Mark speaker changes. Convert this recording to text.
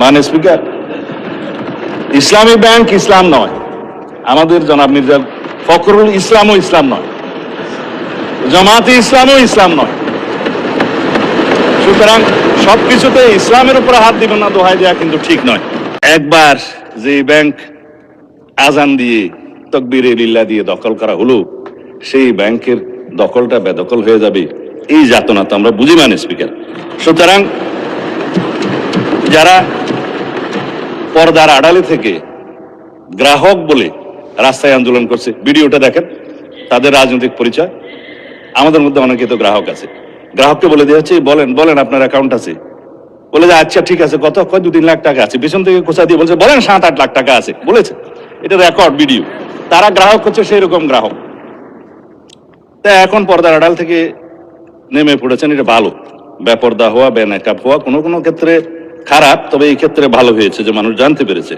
Speaker 1: মানে স্পিকার, ইসলামী ব্যাংক ইসলাম নয়, আমাদের জনাব মির্জা ফখরুল ইসলামও ইসলাম নয়, জামাতে ইসলামও ইসলাম নয়। সুতরাং সবকিছুতে ইসলামের উপর হাত দিবেন না দোহাই দেওয়া কিন্তু ঠিক নয়। একবার যে ব্যাংক আজান দিয়ে তকবীরে লিল্লাহ দিয়ে দখল করা হলো, সেই ব্যাংকের দখলটা বেদখল হয়ে যাবে, এই যাতনা তো আমরা বুঝি মানে স্পিকার। সুতরাং যারা পর্দার আড়ালে থেকে গ্রাহক বলে রাস্তায় আন্দোলন করছে, ভিডিওটা দেখেন, তাদের রাজনৈতিক পরিচয়। আমাদের মধ্যে অনেকে তো গ্রাহক আছে, গ্রাহককে বলে দেওয়া হচ্ছে বলেন বলেন আপনার অ্যাকাউন্ট আছে, বলে যে আচ্ছা ঠিক আছে, কত কয় 2-3 লাখ টাকা আছে, পিছন থেকে কোচা দিয়ে বলছে বলেন 7-8 লাখ টাকা আছে, বলেছে, এটা রেকর্ড ভিডিও। তারা গ্রাহক হচ্ছে সেই রকম গ্রাহক। তা এখন পর্দার আড়াল থেকে নেমে পড়েছেন, এটা ভালো। বেপর্দা হওয়া, বেনাকাব হওয়া কোনো কোনো ক্ষেত্রে খারাপ, তবে এই ক্ষেত্রে ভালো হয়েছে যে মানুষ জানতে পেরেছে।